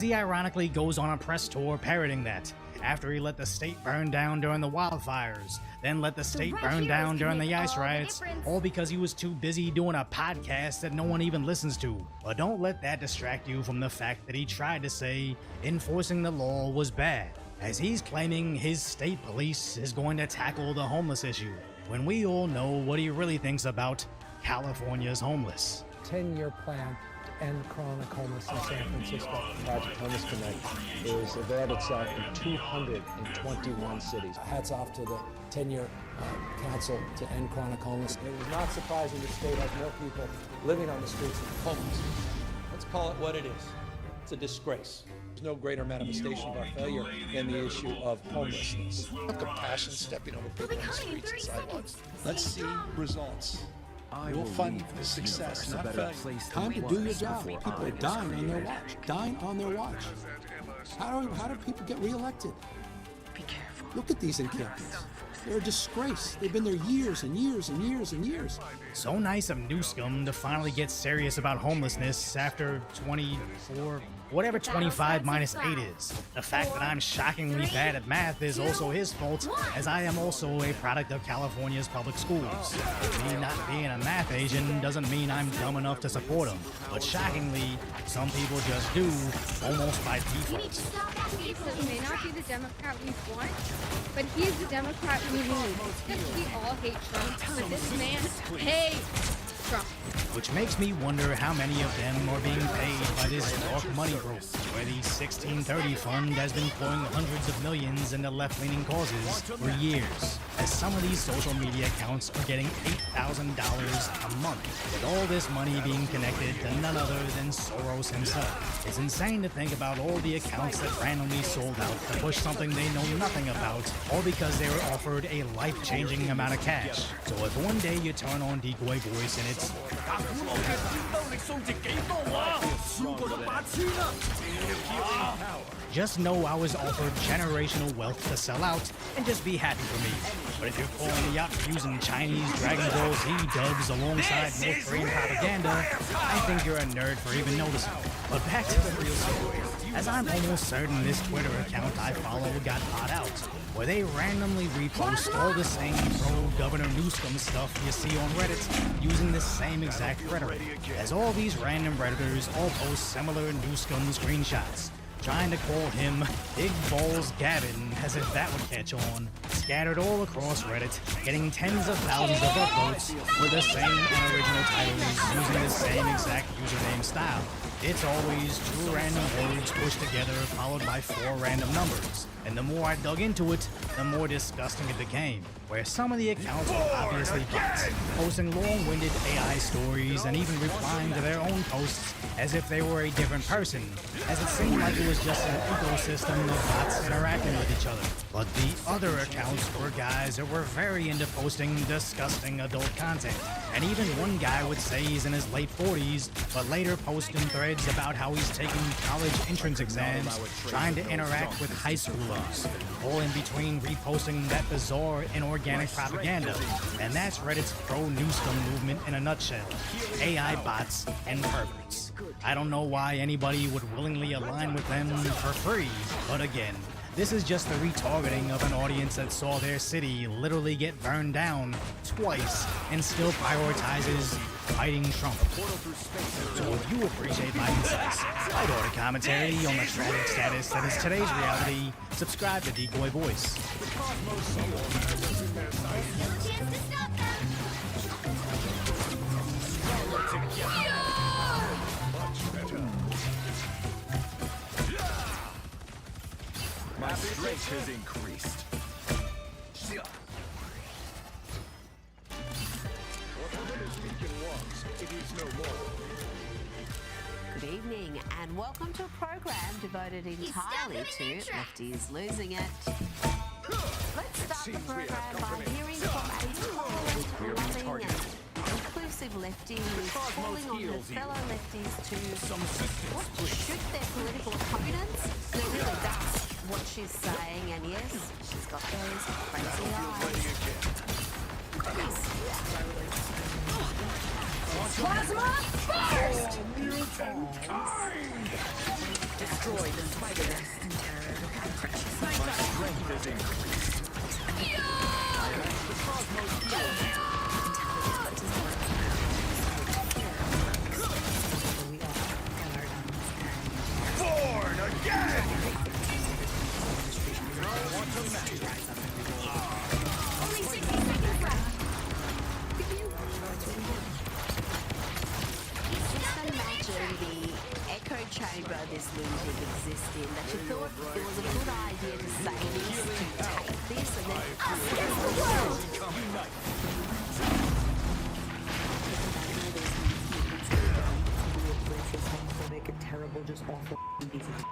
He ironically goes on a press tour parroting that, after he let the state burn down during the wildfires, then let the state burn down during the ice riots, all because he was too busy doing a podcast that no one even listens to. But don't let that distract you from the fact that he tried to say enforcing the law was bad, as he's claiming his state police is going to tackle the homeless issue, when we all know what he really thinks about California's homeless. 10-year plan to end chronic homelessness in San Francisco. Project Homeless Connect is availed itself in 221 cities. Hats off to the 10-year council to end chronic homelessness. It was not surprising the state has more people living on the streets than homeless. Let's call it what it is. It's a disgrace. There's no greater manifestation of our failure than the issue of homelessness. Compassion stepping over people on the streets and sidewalks. Let's see results. We'll fund success, not failure. Time to do your job. People are dying on their watch. Dying on their watch. How do people get reelected? Be careful. Look at these encampments. They're a disgrace. They've been there years and years and years and years. So nice of Newscomb to finally get serious about homelessness after 24, whatever 25 minus 8 is. The fact that I'm shockingly bad at math is also his fault, as I am also a product of California's public schools. Me not being a math Asian doesn't mean I'm dumb enough to support him, but shockingly, some people just do, almost by default. He may not be the Democrat we want, but he's the Democrat we need. Because we all hate Trump, but this man hates Trump. Which makes me wonder how many of them are being paid by this dark money group, where the 1630 fund has been pouring hundreds of millions into left-leaning causes for years, as some of these social media accounts are getting $8,000 a month, with all this money being connected to none other than Soros himself. It's insane to think about all the accounts that randomly sold out to push something they know nothing about, all because they were offered a life-changing amount of cash. So if one day you turn on Decoy Voice and it's just know I was offered generational wealth to sell out and just be happy for me. But if you're calling me out for using Chinese Dragon Ball Z dubs alongside North Korean propaganda, I think you're a nerd for even noticing. But back to the real story, as I'm almost certain this Twitter account I follow got bought out, where they randomly repost all the same pro-Governor Newsom stuff you see on Reddit using the same exact rhetoric, as all these random Redditors all post similar Newsom screenshots, trying to call him Big Balls Gavin as if that would catch on, scattered all across Reddit, getting tens of thousands of upvotes with the same unoriginal titles using the same exact username style. It's always two random words pushed together followed by 4 random numbers, and the more I dug into it, the more disgusting it became, where some of the accounts were obviously bots, posting long-winded AI stories and even replying to their own posts as if they were a different person, as it seemed like it was just an ecosystem of bots interacting with each other. But the other accounts were guys that were very into posting disgusting adult content, and even one guy would say he's in his late 40s, but later post in threads about how he's taking college entrance exams, trying to interact with high schoolers, all in between reposting that bizarre inorganic propaganda. And that's Reddit's pro-Newsom movement in a nutshell. AI bots and perverts. I don't know why anybody would willingly align with them for free, but again, this is just the retargeting of an audience that saw their city literally get burned down twice and still prioritizes fighting Trump. So if you appreciate my insights, light order commentary on the tragic status that is today's reality, subscribe to Decoy Voice. My strength has increased. Good evening and welcome to a program devoted entirely to lefties losing it. Let's start the program by hearing from a tolerant, loving and inclusive lefty who's calling on her fellow lefties to shoot their political opponents. No, really, that's what she's saying, and yes, she's got those crazy eyes. Plasma burst! Destroyed in spite of this. My strength is increased. The cosmos heals you. Born again! Quantum magic. Only 60 seconds left. Just imagine the echo chamber this lunatic exists in, that you thought it was a good idea to say this, to take this, and then us against the world! Homophobic and terrible, just awful pieces of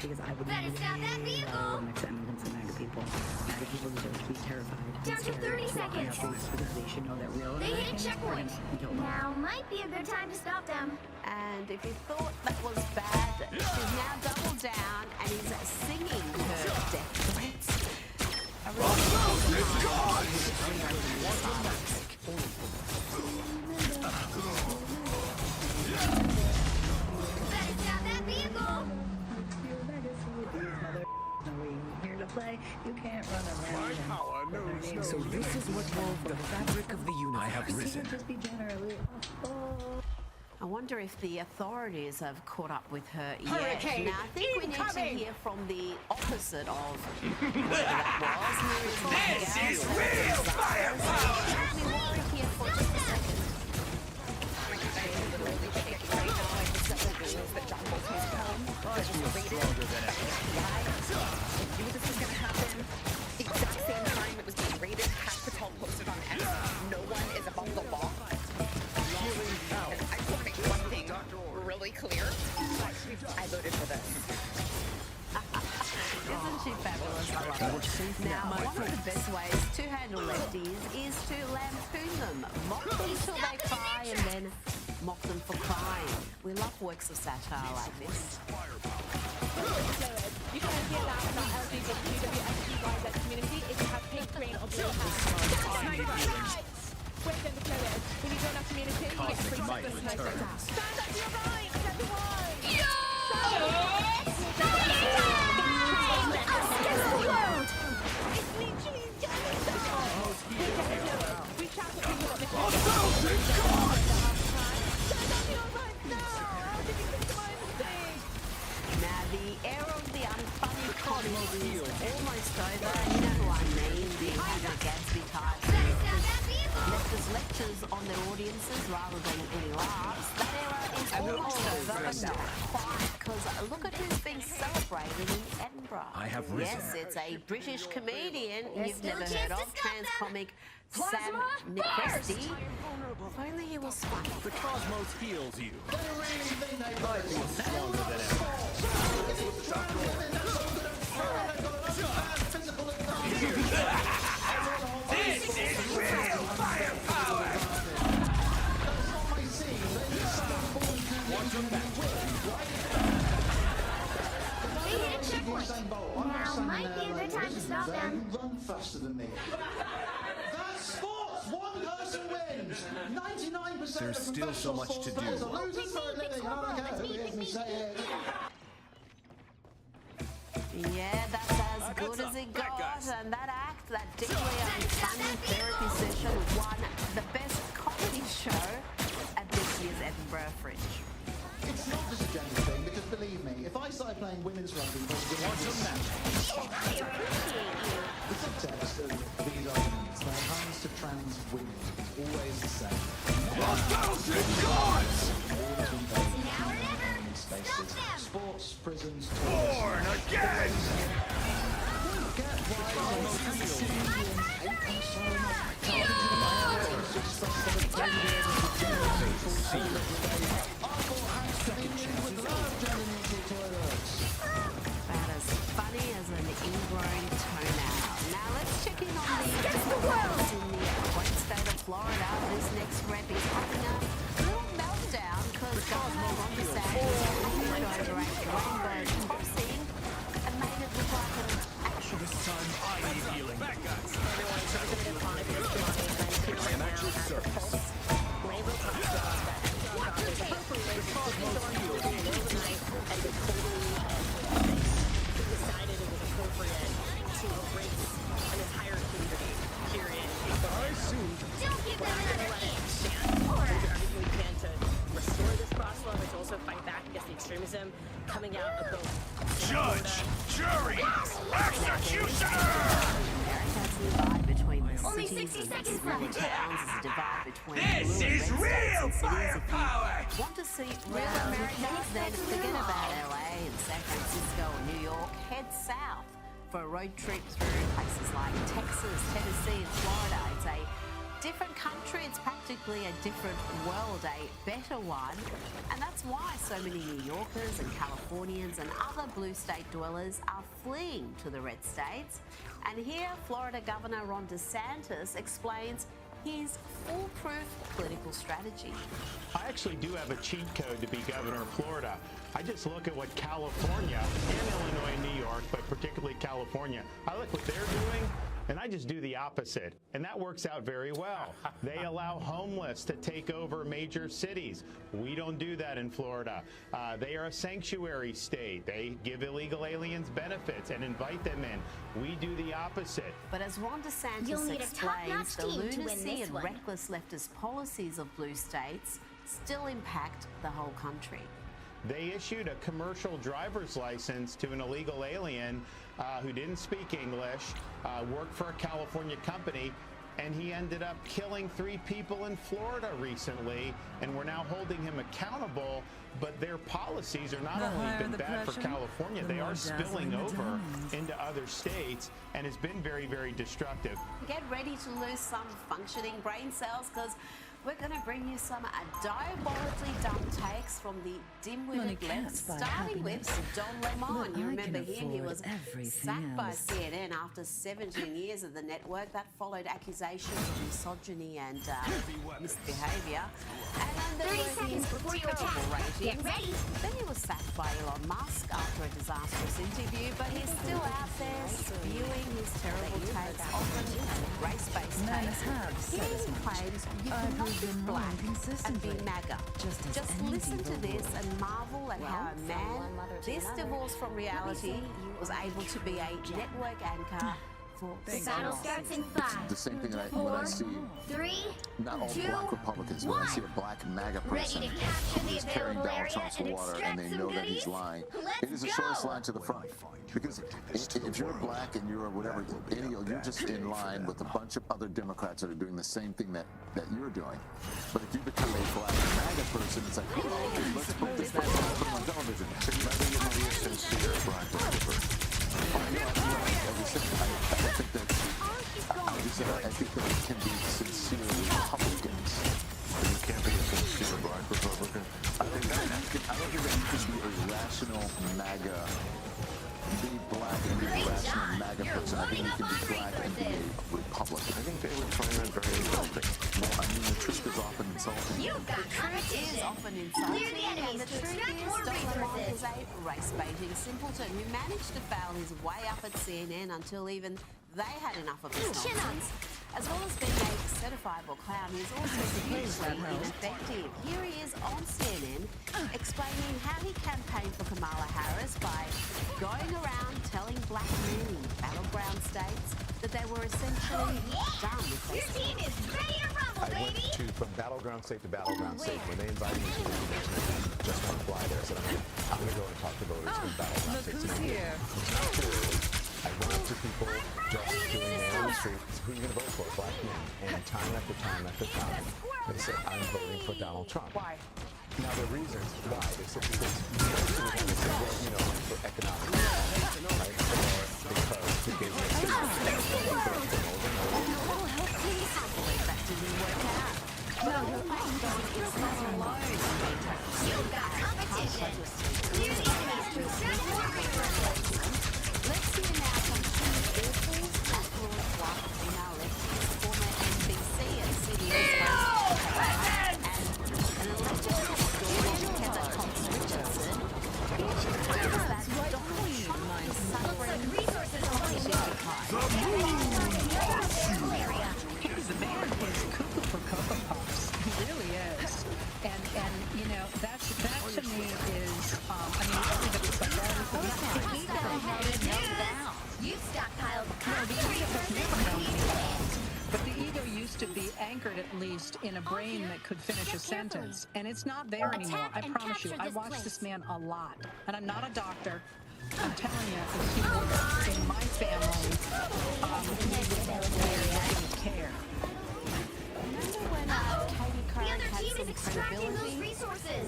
because I would Better stop that vehicle! next to immigrants and MAGA people. MAGA people deserve to be terrified. Down to 30 seconds. Because they should know that real They hit a Americans checkpoint. are gonna kill them. Now might be a good time to stop them. And if you thought that was bad, she's now doubled down and is singing her death threats. A Better stop that vehicle! Here to play, you can't run My around. power knows no So this is what wove the fabric of the universe. I have risen. Just be generally. I wonder if the authorities have caught up with her yet. Hurricane Now, I think we need to incoming! hear from the opposite of whatever that was. This is real firepower! Let me worry here for just a second. I feel stronger than ever. Knew this was gonna happen. The exact same time it was being raided, Patel posted on X. No one is above the law. Healing power. And I just want to make one thing really clear. I voted for this. Isn't she fabulous? I love her. Now, one of the best ways to handle lefties is to lampoon them. Mock them till they cry and then mock them for crying. We love works of satire like this. You can only get that from LGBTQWSTYZ community if you have pink, green, or blue hair. We're going to play it. When you join our community, you get free Cosmic might chocolate and return. Stand up to your right, everyone! It's literally we shout at people at the stand up to your right now! Did you think of my mistake? Now, the era of the unfunny comedy is almost over. You know who I mean, the Hannah Gadsby type. Leftist lectures on their audiences rather than any laughs. That era is almost over, but not quite, because look at who's being celebrated in Edinburgh. I have risen. Yes, it's a British comedian you've never heard of, trans comic Sam Nickresti. If only he was funny. The cosmos heals you. I feel stronger than ever. This is real firepower! They hit a checkpoint. Now might be a good time to stop them. Run faster than me. That's sports. One person wins. 99% There's of still so professional much to sports players do. are losers for a living. Okay, who hears me say it? Yeah, that's as good as it got, and that act, that deeply unfunny therapy session, won the best comedy show at this year's Edinburgh Fringe. It's not just a gender thing, because believe me, if I started playing women's rugby, the subtext of these arguments, when it comes to trans women, is always the same. Now or never. Spaces, sports, prisons, Born again! About as funny as an ingrown toenail. Now let's check in on the developments in the great state of Florida. This next rep is having a little meltdown because Governor Ron DeSantis over a rainbow crossing and made it look like an actual. This time I need healing. Back guys. Everyone, so I'm going to find this Judge, jury, executioner! America's divide between the cities and the smaller towns is a divide between This blue and is red real states and cities. firepower! If you want to see real Americans, then forget about LA and San Francisco or New York. Head south for a road trip through places like Texas, Tennessee and Florida. It's a different country, it's practically a different world, a better one. And that's why so many New Yorkers and Californians and other blue state dwellers are fleeing to the red states. And here, Florida Governor Ron DeSantis explains his foolproof political strategy. I actually do have a cheat code to be governor of Florida. I just look at what California and Illinois and New York, but particularly California, I look what they're doing, and I just do the opposite. And that works out very well. They allow homeless to take over major cities. We don't do that in Florida. They are a sanctuary state. They give illegal aliens benefits and invite them in. We do the opposite. But as Ron DeSantis explains, the lunacy and reckless leftist policies of blue states still impact the whole country. They issued a commercial driver's license to an illegal alien who didn't speak English, worked for a California company, and he ended up killing 3 people in Florida recently, and we're now holding him accountable. But their policies are not only been bad for California, they are spilling over into other states, and it's been very, very destructive. Get ready to lose some functioning brain cells, because we're going to bring you some diabolically dumb takes from the dim-witted left, starting with Don Lemon. You remember him? He was sacked by CNN after 17 years of the network. That followed accusations of misogyny and misbehaviour. And then there were his terrible ratings. Then he was sacked by Elon Musk after a disastrous interview, but he's still out there spewing his terrible takes, often race-based takes. He even claims you cannot be black and be MAGA. Just listen to this and marvel at how a man this divorced from reality was able to be a network anchor for The battle starts in 5. The same thing that when I see 3, not all 2, black Republicans, when I see a black MAGA person who's carrying Donald Trump to water and they know that he's lying, it is the shortest line to the front. Because if you're black and you're whatever, you're just in line with a bunch of other Democrats that are doing the same thing that you're doing. But if you become a black MAGA person, it's like, oh, let's put this person on television. Whether you know you're sincere, black or different. I think that it can be sincere Republicans. But you can't be a sincere black Republican. I don't think that you can be a rational MAGA, be black and be a rational MAGA person. I think you can be black and be a Republican. I think they would find that very insulting. Well, I mean, the truth is often insulting. The truth is often insulting, and the truth is Don Lemon is a race-baiting simpleton who managed to fail his way up at CNN until even they had enough of his nonsense. As well as being a certifiable clown, he's also hugely ineffective. Here he is on CNN explaining how he campaigned for Kamala Harris by going around telling black men in battleground states that they were essentially done with Your team is ready to rumble, baby! I went from battleground state to battleground state. When they invited me to the convention, I just want to fly there. I said, I'm going to go and talk to voters in battleground states. I went up to people just doing there on the street, who are you going to vote for, black men? And time after time after time, they said, I'm voting for Donald Trump. Why? Now, the reasons why, they said because most of them, they said, well, you know, for economic reasons, right? Or because he gave me a signal. That didn't work out. Well, your is not alone. You've got competition. Clear the enemies to extract more resources. Let's hear now from two awful, affluent, white female lefties, former NBC and CBS host, and an alleged Heather Cox Richardson. Each claims that Donald Trump is suffering resources The man is cuckoo for Cocoa Puffs. He really is. And you know, that to me is, everybody's like, You've stockpiled but the ego used to be anchored at least in a brain that could finish a sentence, and it's not there anymore. I promise you. I watched this man a lot, and I'm not a doctor. I'm telling you, if he were in my family, he would care. Remember when Katie Couric had some credibility?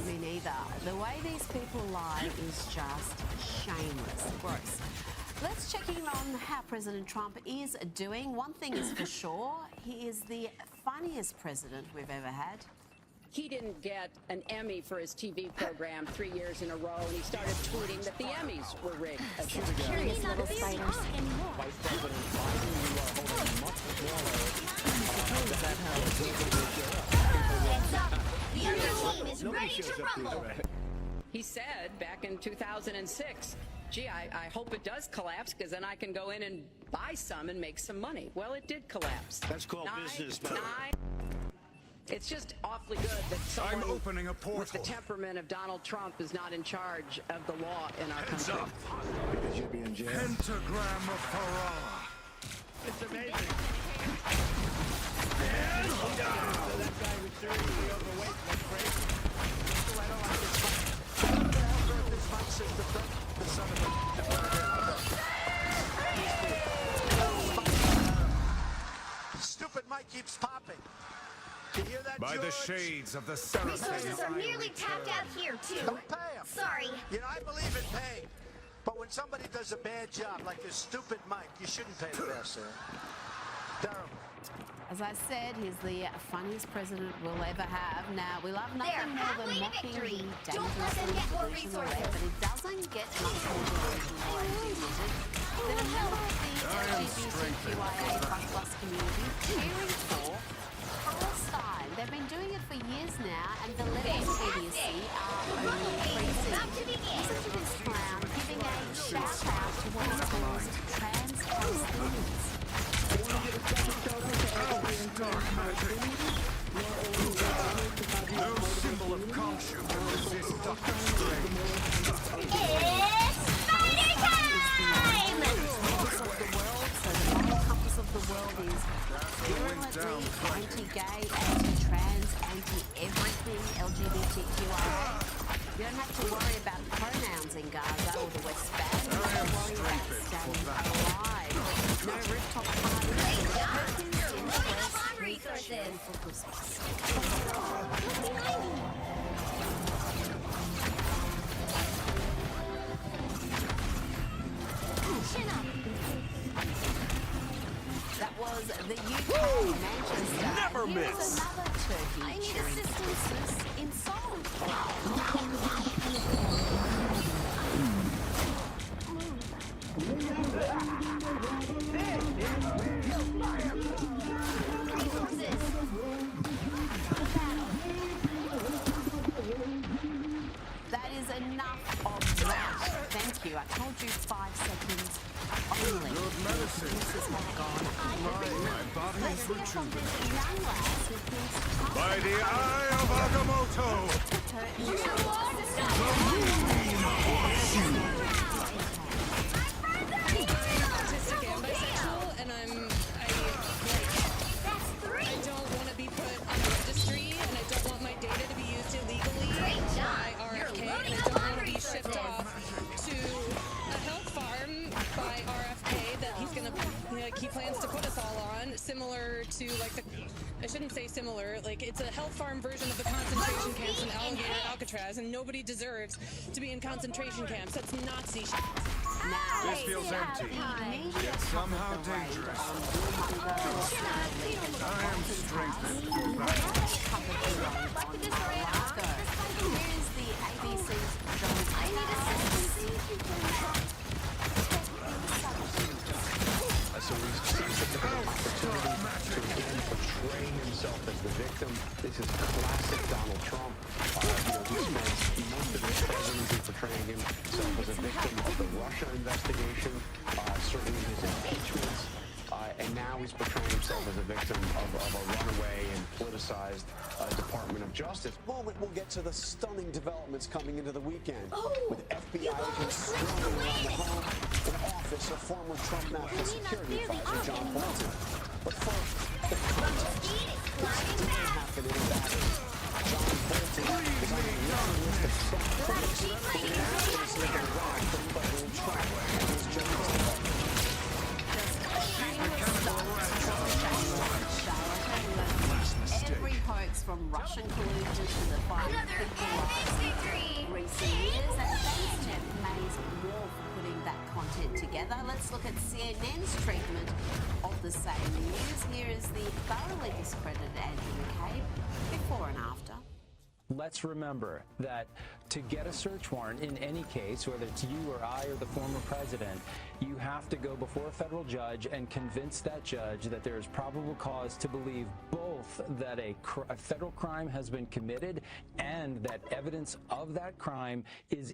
Me neither. The way these people lie is just shameless. Gross. Let's check in on how President Trump is doing. One thing is for sure, he is the funniest president we've ever had. He didn't get an Emmy for his TV program 3 years in a row, and he started tweeting that the Emmys were rigged. Curious little spiders. Vice President Biden, you are holding much smaller. The other team is ready to rumble. He said back in 2006, gee, I hope it does collapse because then I can go in and buy some and make some money. Well, it did collapse. That's called business, man. It's just awfully good that someone I'm opening a portal. with the temperament of Donald Trump is not in charge of the law in our Heads country. up. Because you'll be in jail. Pentagram of Farah. It's amazing. And That guy was seriously overweight. That's crazy. I don't like this fight. What the hell broke this fight system? The son of a... Stupid Mike keeps popping. You hear that, By George? the shades of the seraphim. Resources are nearly tapped out here, too. Don't pay him. Sorry. You know, I believe in paying. But when somebody does a bad job, like this stupid Mike, you shouldn't pay the best, sir. Terrible. As I said, he's the funniest president we'll ever have. Now, we love nothing more than mocking the dangerously delusional left, but it doesn't get much more delusional, I admit it, than a member of the LGBTQIA++ community cheering for Palestine. They've been doing it for years now, and the levels of idiocy are only increasing. Listen to this clown giving a shout-out to what he calls trans Palestinians. No symbol of conscience can resist Dr. Strange. It's spider time! The compass of the world is virulently anti-gay, anti-trans, anti-everything LGBTQIA. You don't have to worry about pronouns in Gaza or the West Bank. You don't have to worry about staying alive. No rooftop parties. Perkins in the West. Resources for Christmas. Chin up. That was the UK, Manchester. Never Here's miss. another turkey cheering for Christmas in Seoul. That is enough of that. Thank you. I told you 5 seconds only. Good medicine. This has gone My body is rejuvenated. young lads who thinks By the eye of Agamotto. Autistic and bisexual, and I don't want to be put on a registry, and I don't want my data to be used illegally by RFK, and I don't want to be shipped off to a health farm by RFK that he's gonna, he plans to put us all on, similar to I shouldn't say similar, it's a health farm version of the concentration camps in Alligator, Alcatraz, and nobody deserves to be in concentration camps. That's Nazi shit. This feels empty, yet somehow dangerous. I am strengthened for battle. Here's the ABC's John So he's seized the opportunity to again portray himself as the victim. This is classic Donald Trump. He spends most of his presidency portraying himself as a victim of the Russia investigation, certainly his impeachments, and now he's portraying himself as a victim of a runaway and politicized Department of Justice. Moment, we'll get to the stunning developments coming into the weekend, with FBI agents swarming around the home and office of former Trump National Security Advisor John Bolton. But first, the context. What's happening that John Bolton is on a long list of bad critics for Americans living wrong for federal trial on his Justice Department. Every hoax from Russian collusion to the fight recent years, and thanks to Mays Wolf putting that content together. Let's look at CNN's treatment of the same news. Here is the thoroughly discredited Andrew McCabe before and after. Let's remember that to get a search warrant in any case, whether it's you or I or the former president, you have to go before a federal judge and convince that judge that there is probable cause to believe both that a federal crime has been committed and that evidence of that crime is